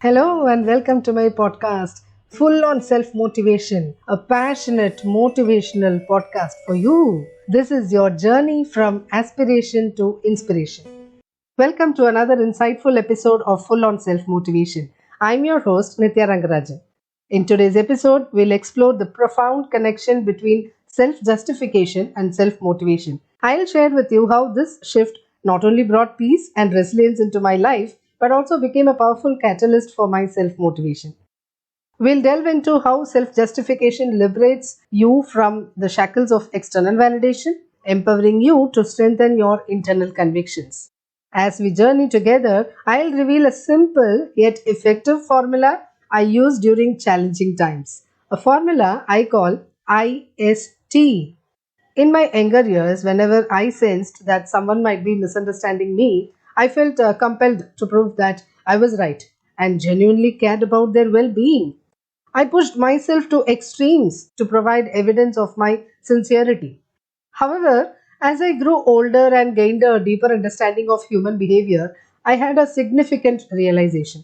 Hello and welcome to my podcast, Full on Self Motivation, a passionate motivational podcast for you. This is your journey from aspiration to inspiration. Welcome to another insightful episode of Full on Self Motivation. I'm your host, Nitya Rangarajan. In today's episode, we'll explore the profound connection between self justification and self motivation. I'll share with you how this shift not only brought peace and resilience into my life, but also became a powerful catalyst for my self motivation. We'll delve into how self justification liberates you from the shackles of external validation, empowering you to strengthen your internal convictions. As we journey together, I'll reveal a simple yet effective formula I use during challenging times. A formula I call IST. In my younger years, whenever I sensed that someone might be misunderstanding me, I felt compelled to prove that I was right and genuinely cared about their well being. I pushed myself to extremes to provide evidence of my sincerity. However, as I grew older and gained a deeper understanding of human behavior, I had a significant realization.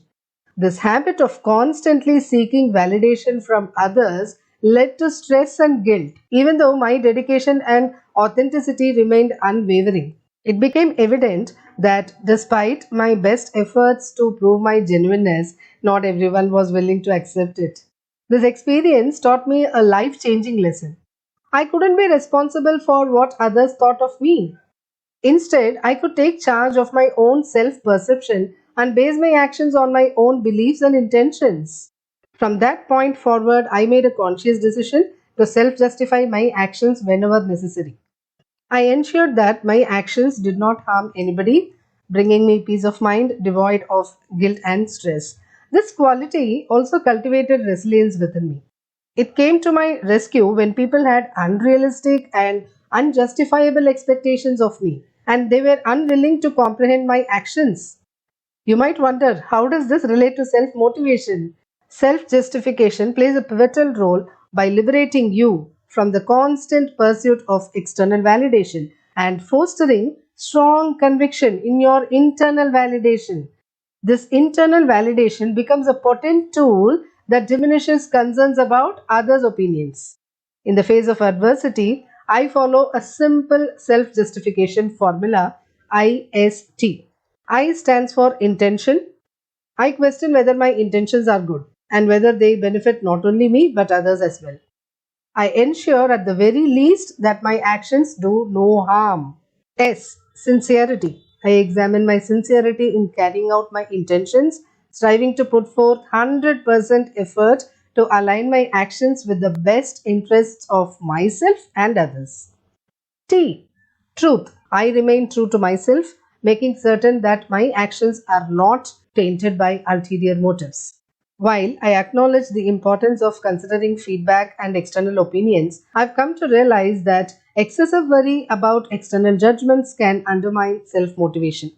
This habit of constantly seeking validation from others led to stress and guilt, even though my dedication and authenticity remained unwavering. It became evident that despite my best efforts to prove my genuineness, not everyone was willing to accept it. This experience taught me a life changing lesson. I couldn't be responsible for what others thought of me. Instead, I could take charge of my own self perception and base my actions on my own beliefs and intentions. From that point forward, I made a conscious decision to self justify my actions whenever necessary. I ensured that my actions did not harm anybody, bringing me peace of mind devoid of guilt and stress. This quality also cultivated resilience within me. It came to my rescue when people had unrealistic and unjustifiable expectations of me, and they were unwilling to comprehend my actions. You might wonder, how does this relate to self motivation? Self justification plays a pivotal role by liberating you from the constant pursuit of external validation and fostering strong conviction in your internal validation. This internal validation becomes a potent tool that diminishes concerns about others' opinions. In the face of adversity, I follow a simple self justification formula IST. I stands for intention. I question whether my intentions are good and whether they benefit not only me but others as well. I ensure at the very least that my actions do no harm. S. Sincerity. I examine my sincerity in carrying out my intentions, striving to put forth 100% effort to align my actions with the best interests of myself and others. T. Truth. I remain true to myself, making certain that my actions are not tainted by ulterior motives. While I acknowledge the importance of considering feedback and external opinions, I've come to realize that excessive worry about external judgments can undermine self motivation.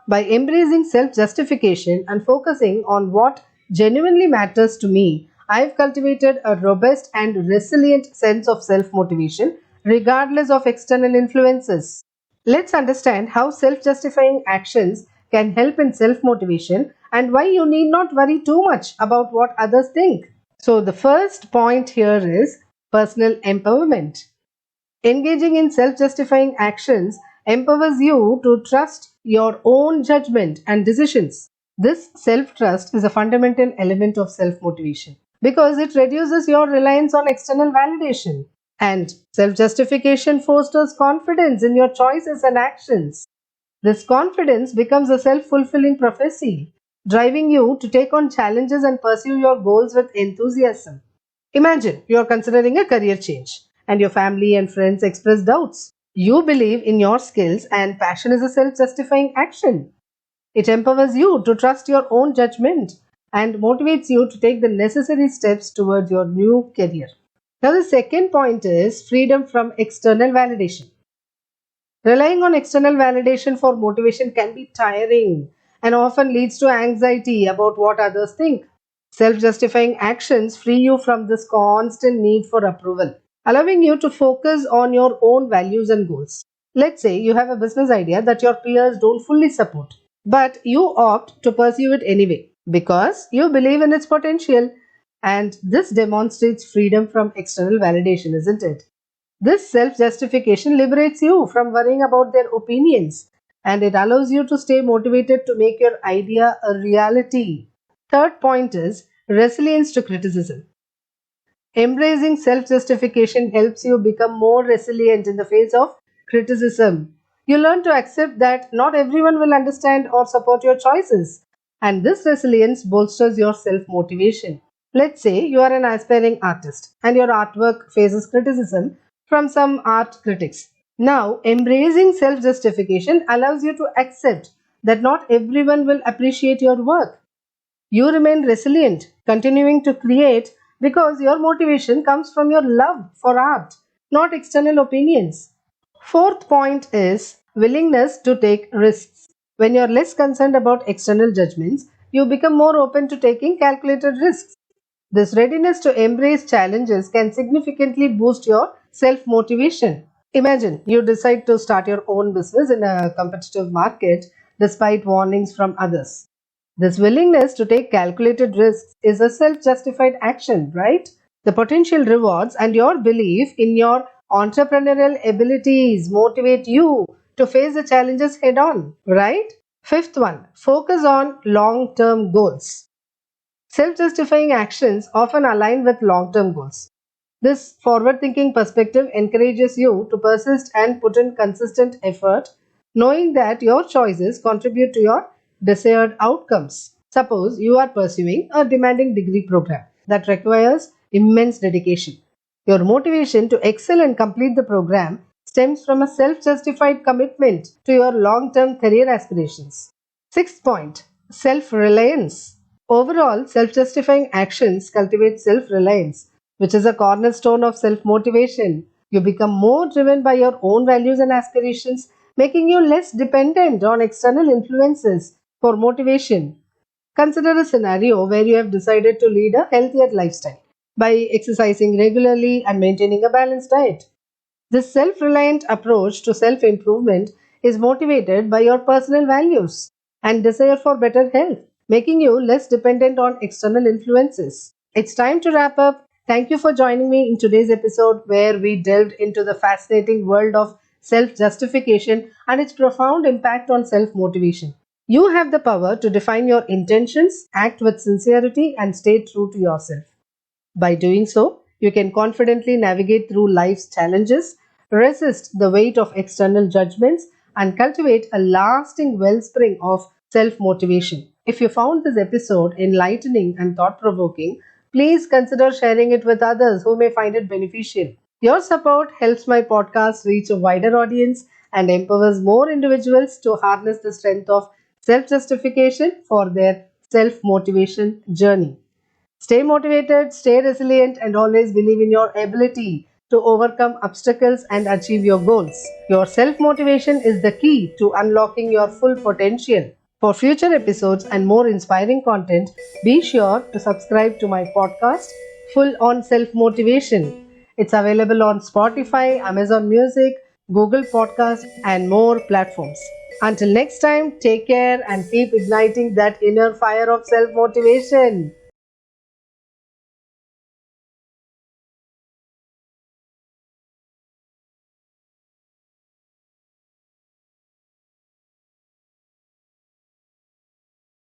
By embracing self justification and focusing on what genuinely matters to me, I've cultivated a robust and resilient sense of self motivation regardless of external influences. Let's understand how self justifying actions can help in self motivation and why you need not worry too much about what others think. So, the first point here is personal empowerment. Engaging in self justifying actions empowers you to trust your own judgment and decisions. This self trust is a fundamental element of self motivation because it reduces your reliance on external validation. And self justification fosters confidence in your choices and actions. This confidence becomes a self fulfilling prophecy, driving you to take on challenges and pursue your goals with enthusiasm. Imagine you are considering a career change and your family and friends express doubts. You believe in your skills and passion is a self justifying action. It empowers you to trust your own judgment and motivates you to take the necessary steps towards your new career. Now, the second point is freedom from external validation. Relying on external validation for motivation can be tiring and often leads to anxiety about what others think. Self justifying actions free you from this constant need for approval, allowing you to focus on your own values and goals. Let's say you have a business idea that your peers don't fully support, but you opt to pursue it anyway. because you believe in its potential. And this demonstrates freedom from external validation, isn't it? This self justification liberates you from worrying about their opinions, and it allows you to stay motivated to make your idea a reality. Third point is resilience to criticism. Embracing self justification helps you become more resilient in the face of criticism. You learn to accept that not everyone will understand or support your choices, and this resilience bolsters your self motivation. Let's say you are an aspiring artist and your artwork faces criticism from some art critics. Now, embracing self justification allows you to accept that not everyone will appreciate your work. You remain resilient, continuing to create because your motivation comes from your love for art, not external opinions. Fourth point is willingness to take risks. When you're less concerned about external judgments, you become more open to taking calculated risks. This readiness to embrace challenges can significantly boost your self motivation. Imagine you decide to start your own business in a competitive market despite warnings from others. This willingness to take calculated risks is a self justified action, right? The potential rewards and your belief in your entrepreneurial abilities motivate you to face the challenges head on, right? Fifth one, focus on long term goals. Self justifying actions often align with long term goals. This forward thinking perspective encourages you to persist and put in consistent effort, knowing that your choices contribute to your desired outcomes. Suppose you are pursuing a demanding degree program that requires immense dedication. Your motivation to excel and complete the program stems from a self justified commitment to your long term career aspirations. Sixth point, self reliance. Overall, self justifying actions cultivate self reliance, which is a cornerstone of self motivation. You become more driven by your own values and aspirations, making you less dependent on external influences for motivation. Consider a scenario where you have decided to lead a healthier lifestyle by exercising regularly and maintaining a balanced diet. This self reliant approach to self improvement is motivated by your personal values and desire for better health, making you less dependent on external influences. It's time to wrap up. Thank you for joining me in today's episode where we delved into the fascinating world of self justification and its profound impact on self motivation. You have the power to define your intentions, act with sincerity, and stay true to yourself. By doing so, you can confidently navigate through life's challenges, resist the weight of external judgments, and cultivate a lasting wellspring of self motivation. If you found this episode enlightening and thought provoking, please consider sharing it with others who may find it beneficial. Your support helps my podcast reach a wider audience and empowers more individuals to harness the strength of self justification for their self motivation journey. Stay motivated, stay resilient, and always believe in your ability to overcome obstacles and achieve your goals. Your self motivation is the key to unlocking your full potential. For future episodes and more inspiring content, be sure to subscribe to my podcast, Full on Self Motivation. It's available on Spotify, Amazon Music, Google Podcast, and more platforms. Until next time, take care and keep igniting that inner fire of self motivation.